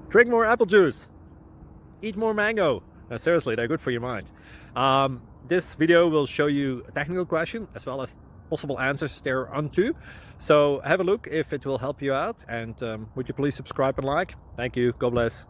Drink more apple juice. Eat more mango. Seriously, they're good for your mind. This video will show you a technical question as well as possible answers thereunto. So have a look if it will help you out, and would you please subscribe and like? Thank you. God bless.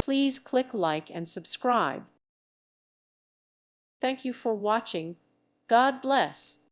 Please click like and subscribe. Thank you for watching. God bless.